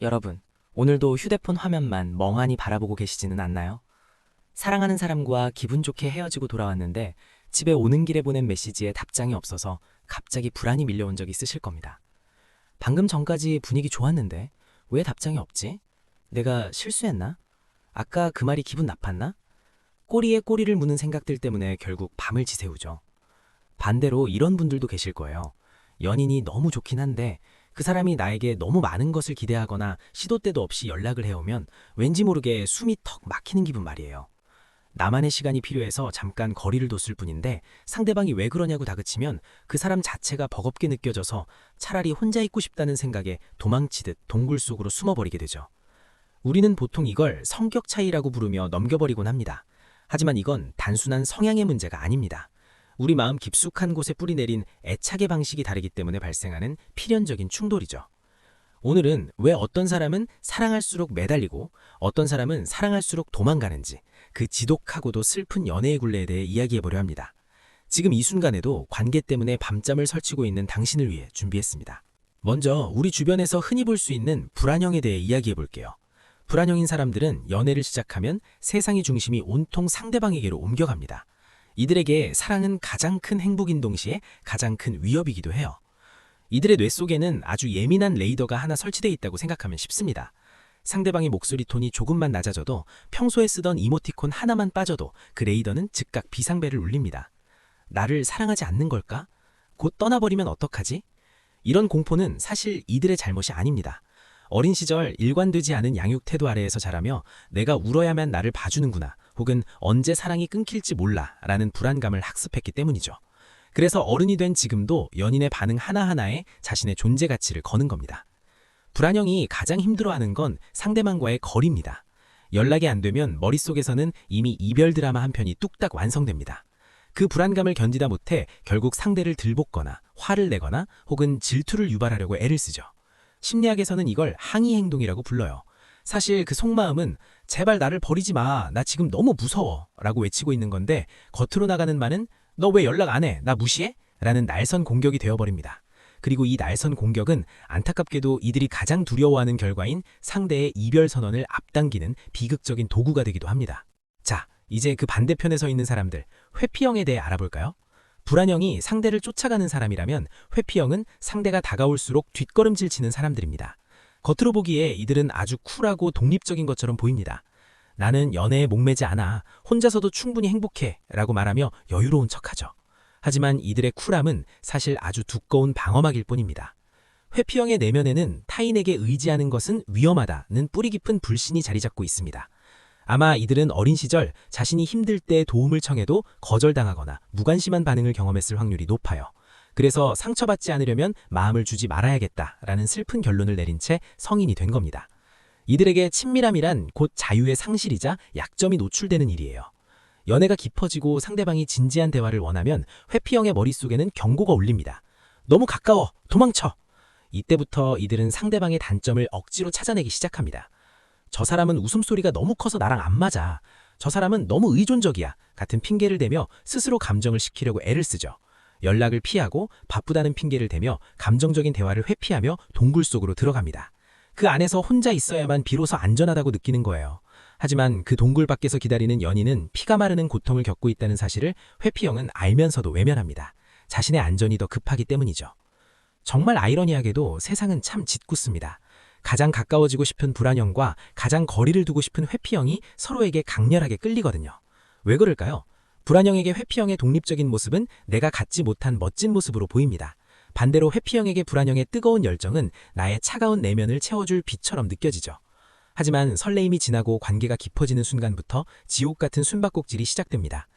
여러분, 오늘도 휴대폰 화면만 멍하니 바라보고 계시지는 않나요? 사랑하는 사람과 기분 좋게 헤어지고 돌아왔는데 집에 오는 길에 보낸 메시지에 답장이 없어서 갑자기 불안이 밀려온 적 있으실 겁니다. 방금 전까지 분위기 좋았는데 왜 답장이 없지? 내가 실수했나? 아까 그 말이 기분 나빴나? 꼬리에 꼬리를 무는 생각들 때문에 결국 밤을 지새우죠. 반대로 이런 분들도 계실 거예요. 연인이 너무 좋긴 한데 그 사람이 나에게 너무 많은 것을 기대하거나 시도 때도 없이 연락을 해오면 왠지 모르게 숨이 턱 막히는 기분 말이에요. 나만의 시간이 필요해서 잠깐 거리를 뒀을 뿐인데 상대방이 왜 그러냐고 다그치면 그 사람 자체가 버겁게 느껴져서 차라리 혼자 있고 싶다는 생각에 도망치듯 동굴 속으로 숨어버리게 되죠. 우리는 보통 이걸 성격 차이라고 부르며 넘겨버리곤 합니다. 하지만 이건 단순한 성향의 문제가 아닙니다. 우리 마음 깊숙한 곳에 뿌리내린 애착의 방식이 다르기 때문에 발생하는 필연적인 충돌이죠. 오늘은 왜 어떤 사람은 사랑할수록 매달리고 어떤 사람은 사랑할수록 도망가는지 그 지독하고도 슬픈 연애의 굴레에 대해 이야기해보려 합니다. 지금 이 순간에도 관계 때문에 밤잠을 설치고 있는 당신을 위해 준비했습니다. 먼저 우리 주변에서 흔히 볼 수 있는 불안형에 대해 이야기해볼게요. 불안형인 사람들은 연애를 시작하면 세상의 중심이 온통 상대방에게로 옮겨갑니다. 이들에게 사랑은 가장 큰 행복인 동시에 가장 큰 위협이기도 해요. 이들의 뇌 속에는 아주 예민한 레이더가 하나 설치되어 있다고 생각하면 쉽습니다. 상대방의 목소리 톤이 조금만 낮아져도 평소에 쓰던 이모티콘 하나만 빠져도 그 레이더는 즉각 비상벨을 울립니다. 나를 사랑하지 않는 걸까? 곧 떠나버리면 어떡하지? 이런 공포는 사실 이들의 잘못이 아닙니다. 어린 시절 일관되지 않은 양육 태도 아래에서 자라며 내가 울어야만 나를 봐주는구나 혹은 언제 사랑이 끊길지 몰라 라는 불안감을 학습했기 때문이죠. 그래서 어른이 된 지금도 연인의 반응 하나하나에 자신의 존재 가치를 거는 겁니다. 불안형이 가장 힘들어하는 건 상대방과의 거리입니다. 연락이 안 되면 머릿속에서는 이미 이별 드라마 한 편이 뚝딱 완성됩니다. 그 불안감을 견디다 못해 결국 상대를 들볶거나 화를 내거나 혹은 질투를 유발하려고 애를 쓰죠. 심리학에서는 이걸 항의 행동이라고 불러요. 사실 그 속마음은 제발 나를 버리지 마, 나 지금 너무 무서워 라고 외치고 있는 건데 겉으로 나가는 말은 너 왜 연락 안 해? 나 무시해? 라는 날선 공격이 되어버립니다. 그리고 이 날선 공격은 안타깝게도 이들이 가장 두려워하는 결과인 상대의 이별 선언을 앞당기는 비극적인 도구가 되기도 합니다. 자, 이제 그 반대편에 서 있는 사람들, 회피형에 대해 알아볼까요? 불안형이 상대를 쫓아가는 사람이라면 회피형은 상대가 다가올수록 뒷걸음질 치는 사람들입니다. 겉으로 보기에 이들은 아주 쿨하고 독립적인 것처럼 보입니다. 나는 연애에 목매지 않아. 혼자서도 충분히 행복해. 라고 말하며 여유로운 척하죠. 하지만 이들의 쿨함은 사실 아주 두꺼운 방어막일 뿐입니다. 회피형의 내면에는 타인에게 의지하는 것은 위험하다는 뿌리 깊은 불신이 자리 잡고 있습니다. 아마 이들은 어린 시절 자신이 힘들 때 도움을 청해도 거절당하거나 무관심한 반응을 경험했을 확률이 높아요. 그래서 상처받지 않으려면 마음을 주지 말아야겠다라는 슬픈 결론을 내린 채 성인이 된 겁니다. 이들에게 친밀함이란 곧 자유의 상실이자 약점이 노출되는 일이에요. 연애가 깊어지고 상대방이 진지한 대화를 원하면 회피형의 머릿속에는 경고가 울립니다. 너무 가까워! 도망쳐! 이때부터 이들은 상대방의 단점을 억지로 찾아내기 시작합니다. 저 사람은 웃음소리가 너무 커서 나랑 안 맞아. 저 사람은 너무 의존적이야. 같은 핑계를 대며 스스로 감정을 식히려고 애를 쓰죠. 연락을 피하고 바쁘다는 핑계를 대며 감정적인 대화를 회피하며 동굴 속으로 들어갑니다. 그 안에서 혼자 있어야만 비로소 안전하다고 느끼는 거예요. 하지만 그 동굴 밖에서 기다리는 연인은 피가 마르는 고통을 겪고 있다는 사실을 회피형은 알면서도 외면합니다. 자신의 안전이 더 급하기 때문이죠. 정말 아이러니하게도 세상은 참 짓궂습니다. 가장 가까워지고 싶은 불안형과 가장 거리를 두고 싶은 회피형이 서로에게 강렬하게 끌리거든요. 왜 그럴까요? 불안형에게 회피형의 독립적인 모습은 내가 갖지 못한 멋진 모습으로 보입니다. 반대로 회피형에게 불안형의 뜨거운 열정은 나의 차가운 내면을 채워줄 빛처럼 느껴지죠. 하지만 설레임이 지나고 관계가 깊어지는 순간부터 지옥 같은 숨바꼭질이 시작됩니다.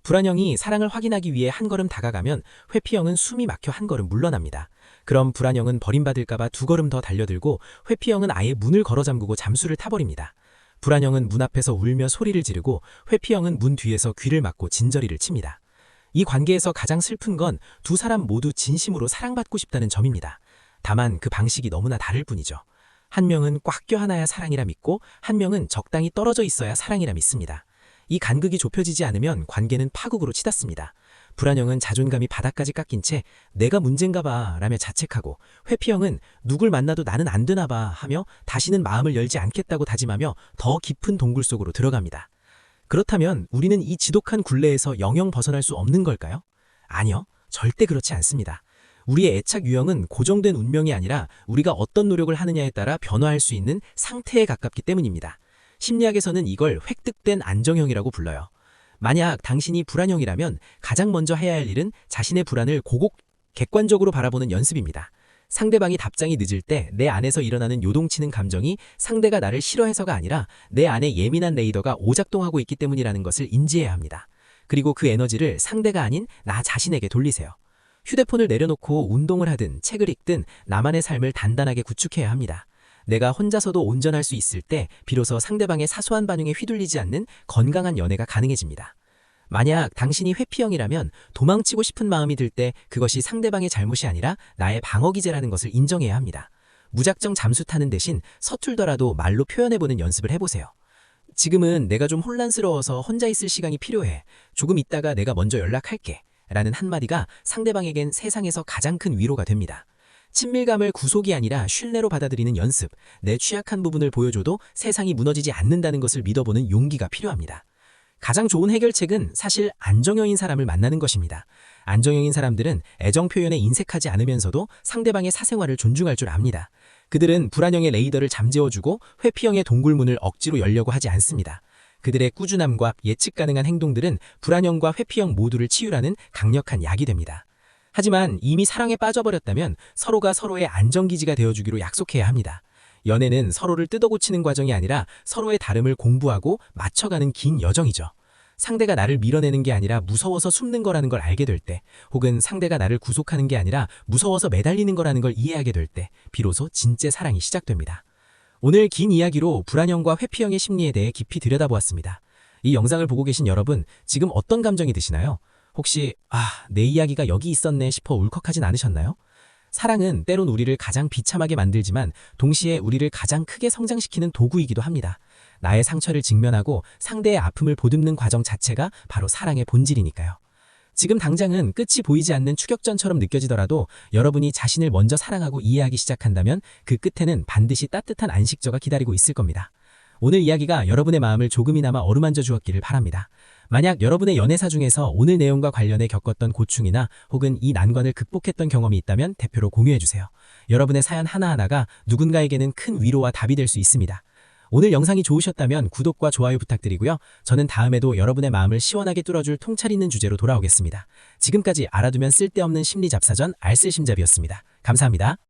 불안형이 사랑을 확인하기 위해 한 걸음 다가가면 회피형은 숨이 막혀 한 걸음 물러납니다. 그럼 불안형은 버림받을까봐 두 걸음 더 달려들고 회피형은 아예 문을 걸어 잠그고 잠수를 타버립니다. 불안형은 문 앞에서 울며 소리를 지르고 회피형은 문 뒤에서 귀를 막고 진저리를 칩니다. 이 관계에서 가장 슬픈 건 두 사람 모두 진심으로 사랑받고 싶다는 점입니다. 다만 그 방식이 너무나 다를 뿐이죠. 한 명은 꽉 껴안아야 사랑이라 믿고 한 명은 적당히 떨어져 있어야 사랑이라 믿습니다. 이 간극이 좁혀지지 않으면 관계는 파국으로 치닫습니다. 불안형은 자존감이 바닥까지 깎인 채 내가 문제인가 봐 라며 자책하고, 회피형은 누굴 만나도 나는 안 되나 봐 하며 다시는 마음을 열지 않겠다고 다짐하며 더 깊은 동굴 속으로 들어갑니다. 그렇다면 우리는 이 지독한 굴레에서 영영 벗어날 수 없는 걸까요? 아니요, 절대 그렇지 않습니다. 우리의 애착 유형은 고정된 운명이 아니라 우리가 어떤 노력을 하느냐에 따라 변화할 수 있는 상태에 가깝기 때문입니다. 심리학에서는 이걸 획득된 안정형이라고 불러요. 만약 당신이 불안형이라면 가장 먼저 해야 할 일은 자신의 불안을 객관적으로 바라보는 연습입니다. 상대방이 답장이 늦을 때 내 안에서 일어나는 요동치는 감정이 상대가 나를 싫어해서가 아니라 내 안에 예민한 레이더가 오작동하고 있기 때문이라는 것을 인지해야 합니다. 그리고 그 에너지를 상대가 아닌 나 자신에게 돌리세요. 휴대폰을 내려놓고 운동을 하든 책을 읽든 나만의 삶을 단단하게 구축해야 합니다. 내가 혼자서도 온전할 수 있을 때 비로소 상대방의 사소한 반응에 휘둘리지 않는 건강한 연애가 가능해집니다. 만약 당신이 회피형이라면 도망치고 싶은 마음이 들 때 그것이 상대방의 잘못이 아니라 나의 방어기제라는 것을 인정해야 합니다. 무작정 잠수 타는 대신 서툴더라도 말로 표현해보는 연습을 해보세요. 지금은 내가 좀 혼란스러워서 혼자 있을 시간이 필요해. 조금 있다가 내가 먼저 연락할게. 라는 한마디가 상대방에겐 세상에서 가장 큰 위로가 됩니다. 친밀감을 구속이 아니라 신뢰로 받아들이는 연습, 내 취약한 부분을 보여줘도 세상이 무너지지 않는다는 것을 믿어보는 용기가 필요합니다. 가장 좋은 해결책은 사실 안정형인 사람을 만나는 것입니다. 안정형인 사람들은 애정 표현에 인색하지 않으면서도 상대방의 사생활을 존중할 줄 압니다. 그들은 불안형의 레이더를 잠재워주고 회피형의 동굴문을 억지로 열려고 하지 않습니다. 그들의 꾸준함과 예측 가능한 행동들은 불안형과 회피형 모두를 치유라는 강력한 약이 됩니다. 하지만 이미 사랑에 빠져버렸다면 서로가 서로의 안정기지가 되어주기로 약속해야 합니다. 연애는 서로를 뜯어고치는 과정이 아니라 서로의 다름을 공부하고 맞춰가는 긴 여정이죠. 상대가 나를 밀어내는 게 아니라 무서워서 숨는 거라는 걸 알게 될 때, 혹은 상대가 나를 구속하는 게 아니라 무서워서 매달리는 거라는 걸 이해하게 될 때, 비로소 진짜 사랑이 시작됩니다. 오늘 긴 이야기로 불안형과 회피형의 심리에 대해 깊이 들여다보았습니다. 이 영상을 보고 계신 여러분, 지금 어떤 감정이 드시나요? 혹시 내 이야기가 여기 있었네 싶어 울컥하진 않으셨나요? 사랑은 때론 우리를 가장 비참하게 만들지만 동시에 우리를 가장 크게 성장시키는 도구이기도 합니다. 나의 상처를 직면하고 상대의 아픔을 보듬는 과정 자체가 바로 사랑의 본질이니까요. 지금 당장은 끝이 보이지 않는 추격전처럼 느껴지더라도 여러분이 자신을 먼저 사랑하고 이해하기 시작한다면 그 끝에는 반드시 따뜻한 안식처가 기다리고 있을 겁니다. 오늘 이야기가 여러분의 마음을 조금이나마 어루만져 주었기를 바랍니다. 만약 여러분의 연애사 중에서 오늘 내용과 관련해 겪었던 고충이나 혹은 이 난관을 극복했던 경험이 있다면 대표로 공유해주세요. 여러분의 사연 하나하나가 누군가에게는 큰 위로와 답이 될 수 있습니다. 오늘 영상이 좋으셨다면 구독과 좋아요 부탁드리고요. 저는 다음에도 여러분의 마음을 시원하게 뚫어줄 통찰 있는 주제로 돌아오겠습니다. 지금까지 알아두면 쓸데없는 심리 잡사전 알쓸심잡이었습니다. 감사합니다.